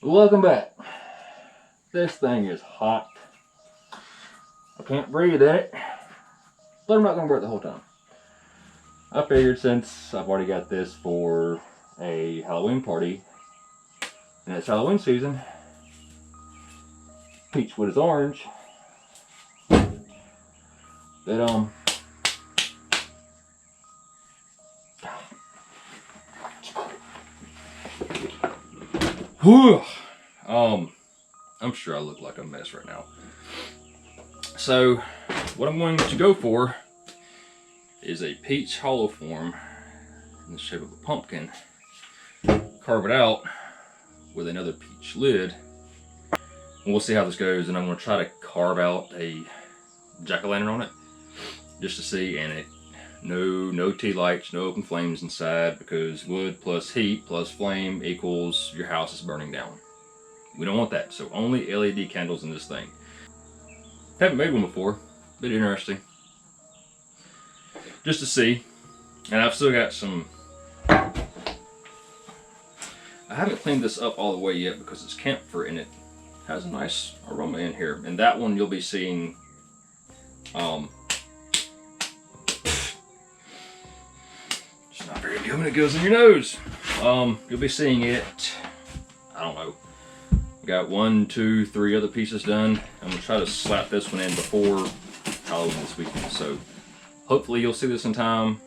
Welcome back. This thing is hot. I can't breathe in it, but I'm not going to burn it the whole time. I figured since I've already got this for a Halloween party, and it's Halloween season, peach with its orange, that whew, I'm sure I look like a mess right now. So what I'm going to go for is a peach hollow form in the shape of a pumpkin. Carve it out with another peach lid. And we'll see how this goes, and I'm going to try to carve out a jack-o'-lantern on it just to see, and no tea lights, no open flames inside, because wood plus heat plus flame equals your house is burning down. We don't want that, so only LED candles in this thing. Haven't made one before, bit interesting. Just to see, and I've still got some, I haven't cleaned this up all the way yet because it's camphor and it has a nice aroma in here. And that one you'll be seeing, it's not very good when it goes in your nose. You'll be seeing it, I don't know, got 1, 2, 3 other pieces done. I'm gonna try to slap this one in before Halloween this weekend. So hopefully you'll see this in time.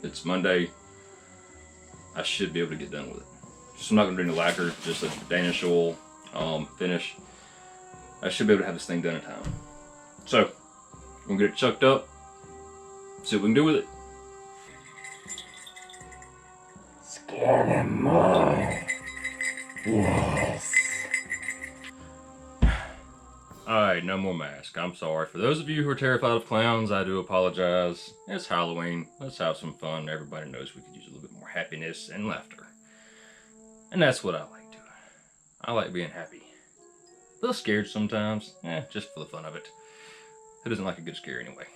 It's Monday. I should be able to get done with it. So I'm not gonna bring the lacquer, just a Danish oil finish. I should be able to have this thing done in time. So I'm gonna get it chucked up, see what we can do with it. Scare them more. Yes. Alright, no more mask. I'm sorry. For those of you who are terrified of clowns, I do apologize. It's Halloween. Let's have some fun. Everybody knows we could use a little bit more happiness and laughter. And that's what I like doing. I like being happy. A little scared sometimes. Just for the fun of it. Who doesn't like a good scare anyway?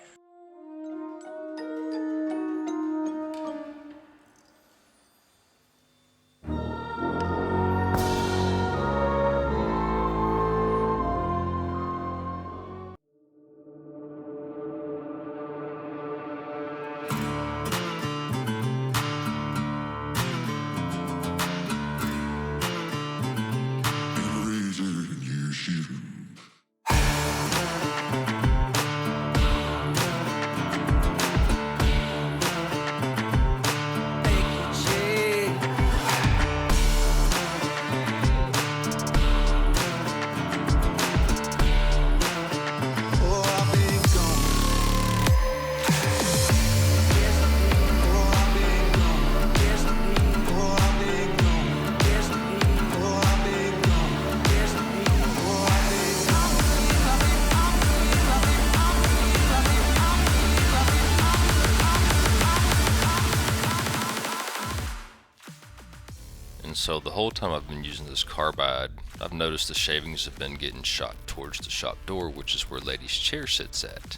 So the whole time I've been using this carbide, I've noticed the shavings have been getting shot towards the shop door, which is where Lady's chair sits at.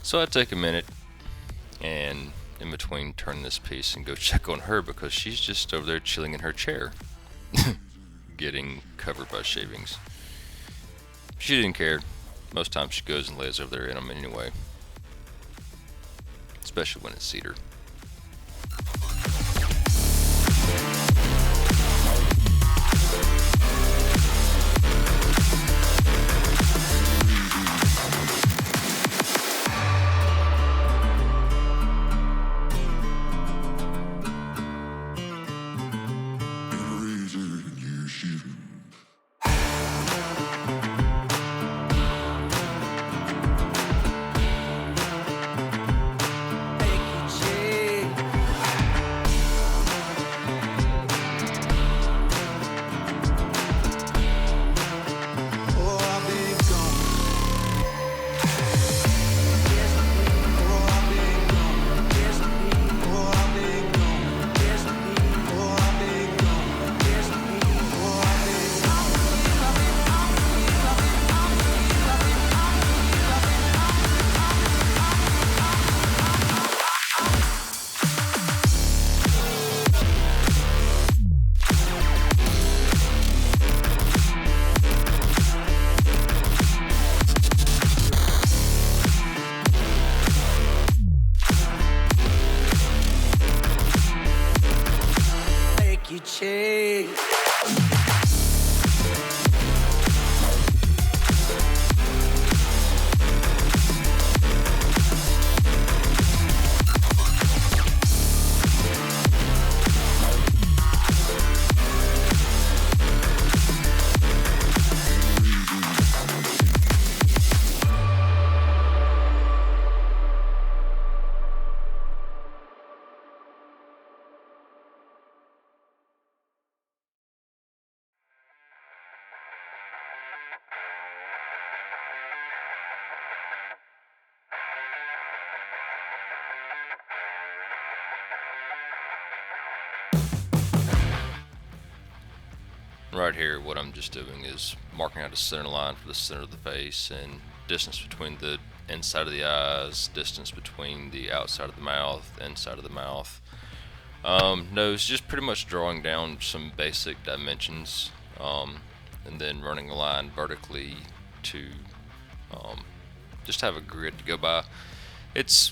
So I take a minute and in between turn this piece and go check on her, because she's just over there chilling in her chair getting covered by shavings. She didn't care. Most times she goes and lays over there in them anyway, especially when it's cedar. right here, what I'm just doing is marking out a center line for the center of the face, and distance between the inside of the eyes, distance between the outside of the mouth, inside of the mouth. Nose, just pretty much drawing down some basic dimensions, and then running a line vertically to just have a grid to go by. It's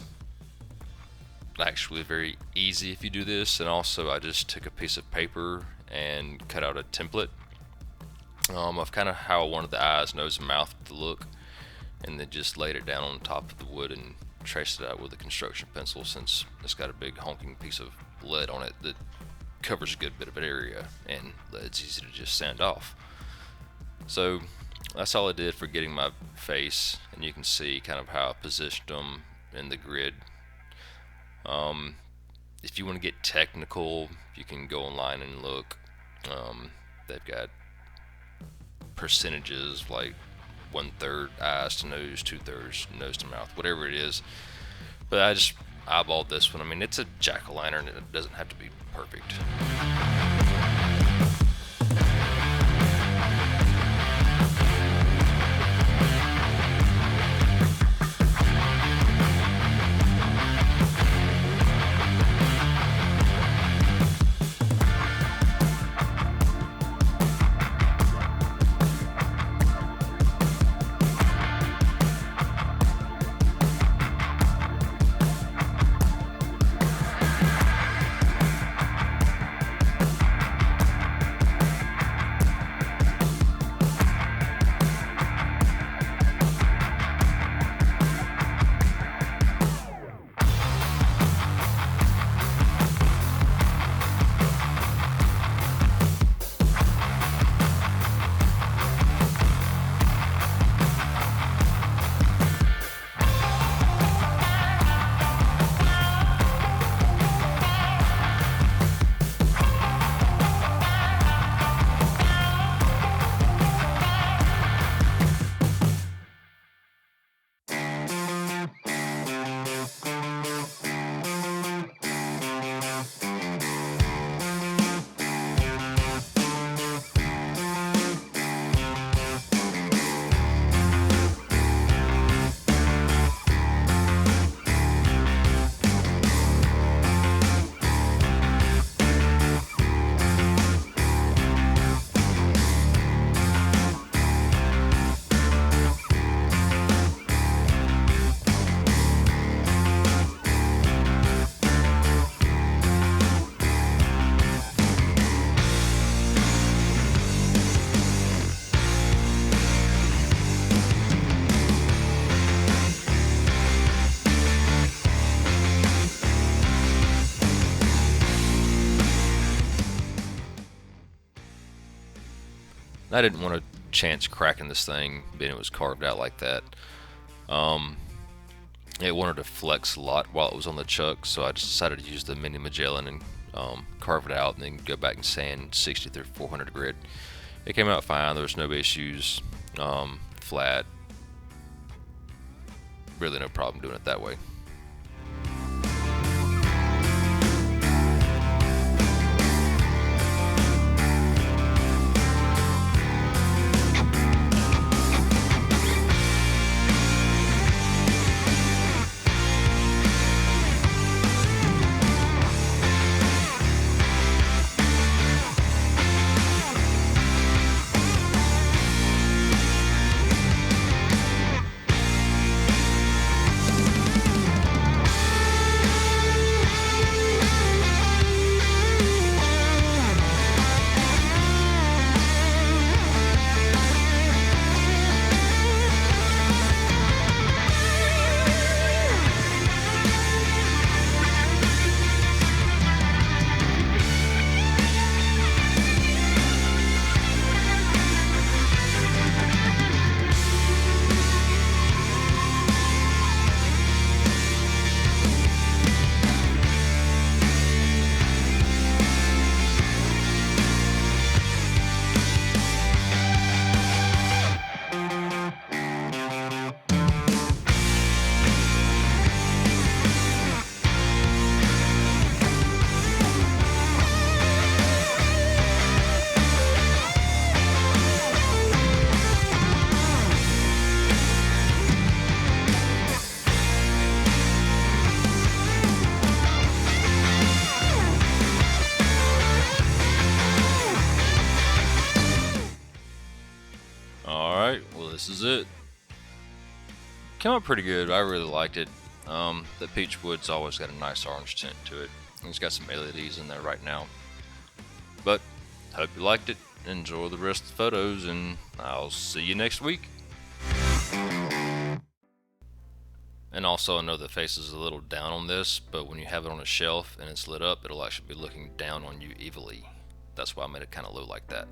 actually very easy if you do this, and also I just took a piece of paper and cut out a template of kind of how I wanted the eyes, nose, and mouth to look, and then just laid it down on top of the wood and traced it out with a construction pencil, since it's got a big honking piece of lead on it that covers a good bit of an area, and lead's easy to just sand off. So that's all I did for getting my face, and you can see kind of how I positioned them in the grid. If you want to get technical, you can go online and look. They've got percentages like 1/3 eyes to nose, 2/3 nose to mouth, whatever it is. But I just eyeballed this one. I mean, it's a jack-o'-lantern, and it doesn't have to be perfect. I didn't want to chance cracking this thing, being it was carved out like that. It wanted to flex a lot while it was on the chuck, so I just decided to use the Mini Magellan and carve it out, and then go back and sand 60 through 400 grit. It came out fine. There was no issues. Flat. Really no problem doing it that way. came out pretty good. I really liked it. The peach wood's always got a nice orange tint to it. It's got some LEDs in there right now. But hope you liked it. Enjoy the rest of the photos, and I'll see you next week. And also, I know the face is a little down on this, but when you have it on a shelf and it's lit up, it'll actually be looking down on you evilly. That's why I made it kind of low like that.